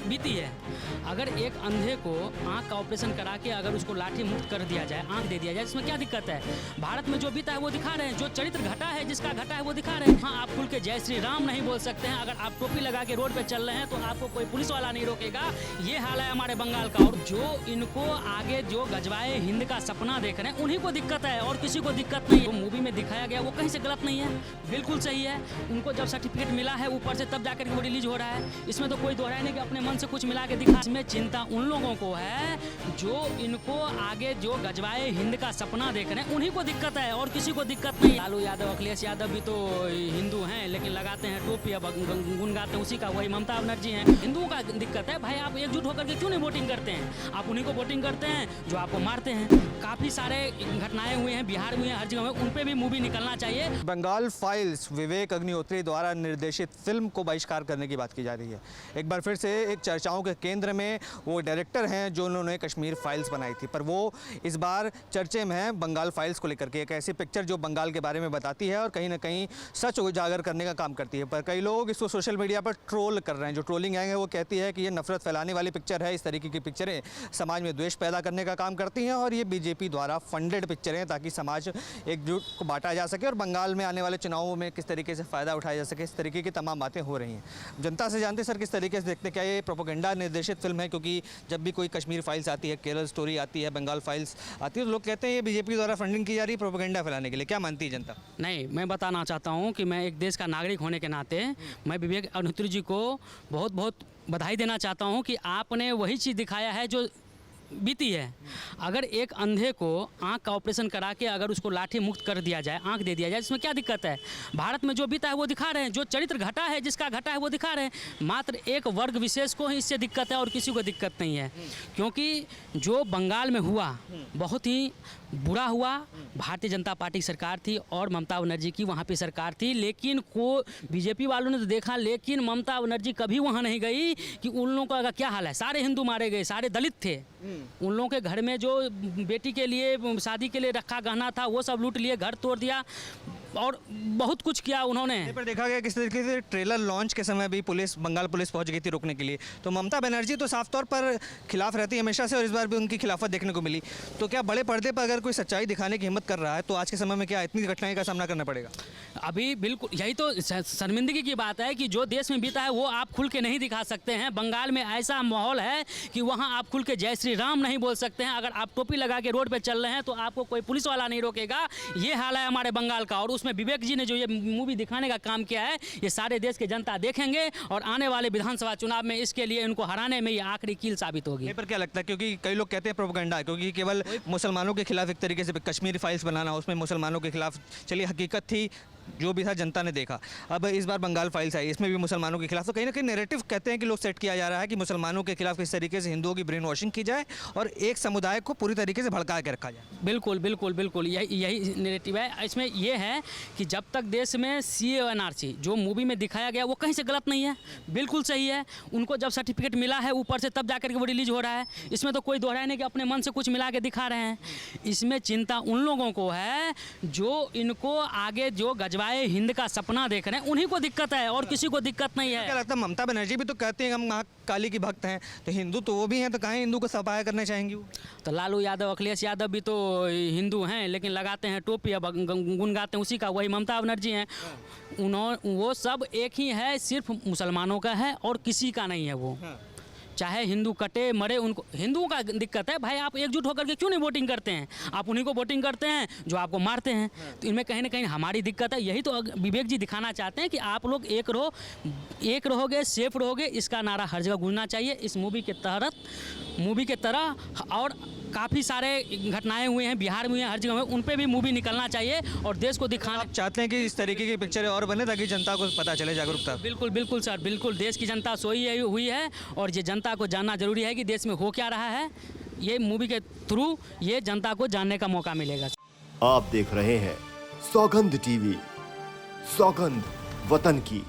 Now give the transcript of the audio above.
बीती है। अगर एक अंधे को आंख का ऑपरेशन करा के अगर उसको लाठी मुक्त कर दिया जाए, आंख दे दिया जाए, इसमें क्या दिक्कत है? भारत में जो बीता है वो दिखा रहे हैं, जो चरित्र घटा है, जिसका घटा है वो दिखा रहे हैं। हाँ, आप खुल के जय श्री राम नहीं बोल सकते हैं, अगर आप टोपी लगा के रोड पे चल रहे हैं तो आपको कोई पुलिस वाला नहीं रोकेगा। ये हाल है हमारे बंगाल का। और जो इनको आगे जो गजवाए हिंद का सपना देख रहे हैं उन्हीं को दिक्कत है और किसी को दिक्कत नहीं है। वो मूवी में दिखाया गया वो कहीं से गलत नहीं है, बिल्कुल सही है। उनको जब सर्टिफिकेट मिला है ऊपर से तब जाकर वो रिलीज हो रहा है। इसमें तो कोई दोहराया नहीं कि अपने मन से कुछ मिला के दिखा। इसमें चिंता उन लोगों को है जो इनको आगे जो गजवाए हिंद का सपना देख रहे हैं उन्हीं को दिक्कत है और किसी को दिक्कत नहीं। लालू यादव, अखिलेश यादव भी तो हिंदू हैं लेकिन लगाते हैं टोपी, अब गुन गाते हैं उसी का। वही ममता बनर्जी हैं। हिंदुओं का दिक्कत है भाई, आप एकजुट होकर के क्यों नहीं वोटिंग करते हैं? आप उन्हीं को वोटिंग करते हैं जो आपको मारते हैं। काफ़ी सारे घटनाएं हुए हैं, बिहार में हर जगह में, उन पे भी मूवी निकलना चाहिए। बंगाल फाइल्स विवेक अग्निहोत्री द्वारा निर्देशित फिल्म को बहिष्कार करने की बात की जा रही है। एक बार फिर से एक चर्चाओं के केंद्र में वो डायरेक्टर हैं जो उन्होंने कश्मीर फाइल्स बनाई थी, पर वो इस बार चर्चे में हैं बंगाल फाइल्स को लेकर के। एक ऐसी पिक्चर जो बंगाल के बारे में बताती है और कहीं ना कहीं सच उजागर करने का काम करती है। पर कई लोग इसको सोशल मीडिया पर ट्रोल कर रहे हैं। जो ट्रोलिंग है वो कहती है कि ये नफरत फैलाने वाली पिक्चर है। इस तरीके की पिक्चरें समाज में द्वेष पैदा करने का काम करती हैं और ये बीजेपी द्वारा फंडेड पिक्चरें ताकि समाज एकजुट को बांटा जा सके और बंगाल में आने वाले चुनावों में किस तरीके से फ़ायदा उठाया जा सके। इस तरीके की तमाम बातें हो रही हैं। जनता से जानते सर किस तरीके से देखते, क्या ये प्रोपेगेंडा निर्देशित फिल्म है? क्योंकि जब भी कोई कश्मीर फाइल्स आती है, केरल स्टोरी आती है, बंगाल फाइल्स आती है तो लोग कहते हैं ये बीजेपी द्वारा फंडिंग की जा रही है प्रोपेगेंडा फैलाने के लिए। क्या मानती है जनता? नहीं, मैं बताना चाहता हूँ कि मैं एक देश का नागरिक होने के नाते मैं विवेक अग्निहोत्री जी को बहुत बहुत बधाई देना चाहता हूँ कि आपने वही चीज़ दिखाया है जो बीती है। अगर एक अंधे को आंख का ऑपरेशन करा के अगर उसको लाठी मुक्त कर दिया जाए, आंख दे दिया जाए, इसमें क्या दिक्कत है? भारत में जो बीता है वो दिखा रहे हैं, जो चरित्र घटा है, जिसका घटा है वो दिखा रहे हैं। मात्र एक वर्ग विशेष को ही इससे दिक्कत है और किसी को दिक्कत नहीं है। क्योंकि जो बंगाल में हुआ बहुत ही बुरा हुआ। भारतीय जनता पार्टी की सरकार थी और ममता बनर्जी की वहाँ पे सरकार थी, लेकिन को बीजेपी वालों ने तो देखा, लेकिन ममता बनर्जी कभी वहाँ नहीं गई कि उन लोगों का क्या हाल है। सारे हिंदू मारे गए, सारे दलित थे। उन लोगों के घर में जो बेटी के लिए शादी के लिए रखा गहना था वो सब लूट लिए, घर तोड़ दिया और बहुत कुछ किया उन्होंने। पर देखा गया किस तरीके से ट्रेलर लॉन्च के समय भी बंगाल पुलिस पहुंच गई थी रोकने के लिए। तो ममता बनर्जी तो साफ तौर पर खिलाफ रहती है हमेशा से और इस बार भी उनकी खिलाफत देखने को मिली। तो क्या बड़े पर्दे पर अगर कोई सच्चाई दिखाने की हिम्मत कर रहा है तो आज के समय में क्या इतनी घटनाएं का सामना करना पड़ेगा? अभी बिल्कुल यही तो शर्मिंदगी की बात है कि जो देश में बीता है वो आप खुल के नहीं दिखा सकते हैं। बंगाल में ऐसा माहौल है कि वहाँ आप खुल के जय श्री राम नहीं बोल सकते हैं। अगर आप टोपी लगा के रोड पे चल रहे हैं तो आपको कोई पुलिस वाला नहीं रोकेगा। ये हाल है हमारे बंगाल का। और उसमें विवेक जी ने जो ये मूवी दिखाने का काम किया है ये सारे देश के जनता देखेंगे और आने वाले विधानसभा चुनाव में इसके लिए इनको हराने में ये आखिरी कील साबित होगी। पर क्या लगता है, क्योंकि कई लोग कहते हैं प्रोपेगेंडा, क्योंकि केवल मुसलमानों के खिलाफ एक तरीके से कश्मीरी फाइल्स बनाना, उसमें मुसलमानों के खिलाफ, चलिए हकीकत थी जो भी था जनता ने देखा। अब इस बार बंगाल फाइल्स आई, इसमें भी मुसलमानों के खिलाफ तो कहीं ना कहीं नैरेटिव कहते हैं कि लोग सेट किया जा रहा है कि मुसलमानों के खिलाफ किस तरीके से हिंदुओं की ब्रेन वॉशिंग की जाए और एक समुदाय को पूरी तरीके से भड़का के रखा जाए। बिल्कुल बिल्कुल बिल्कुल यही नैरेटिव है। इसमें यह है कि जब तक देश में CA और NRC जो मूवी में दिखाया गया वो कहीं से गलत नहीं है, बिल्कुल सही है। उनको जब सर्टिफिकेट मिला है ऊपर से तब जाकर के वो रिलीज हो रहा है। इसमें तो कोई दोहराया नहीं कि अपने मन से कुछ मिला के दिखा रहे हैं। इसमें चिंता उन लोगों को है जो इनको आगे जो गजवाए हिंद का सपना देख रहे हैं उन्हीं को दिक्कत है और किसी को दिक्कत नहीं है। क्या लगता है ममता बनर्जी भी तो कहते हैं हम माँ काली की भक्त हैं, तो हिंदू तो वो भी हैं, तो कहाँ हिंदू को सफाया करना चाहेंगी वो? तो लालू यादव, अखिलेश यादव भी तो हिंदू हैं लेकिन लगाते हैं टोपी, अब गुन गाते हैं उसी का। वही ममता बनर्जी हैं। वो सब एक ही है, सिर्फ मुसलमानों का है और किसी का नहीं है वो। चाहे हिंदू कटे मरे, उनको हिंदुओं का दिक्कत है भाई। आप एकजुट होकर के क्यों नहीं वोटिंग करते हैं? आप उन्हीं को वोटिंग करते हैं जो आपको मारते हैं। तो इनमें कहीं ना कहीं हमारी दिक्कत है। यही तो विवेक जी दिखाना चाहते हैं कि आप लोग एक रहोगे, सेफ रहोगे, इसका नारा हर जगह गूंजना चाहिए। इस मूवी के तरह और काफ़ी सारे घटनाएं हुए हैं, बिहार में हर जगह में, उन पे भी मूवी निकलना चाहिए और देश को दिखाना। आप चाहते हैं कि इस तरीके की पिक्चरें और बने ताकि जनता को पता चले, जागरूकता? बिल्कुल बिल्कुल सर, बिल्कुल। देश की जनता सोई हुई है और ये जनता को जानना जरूरी है कि देश में हो क्या रहा है। ये मूवी के थ्रू ये जनता को जानने का मौका मिलेगा। आप देख रहे हैं सौगंध TV, सौगंध वतन की।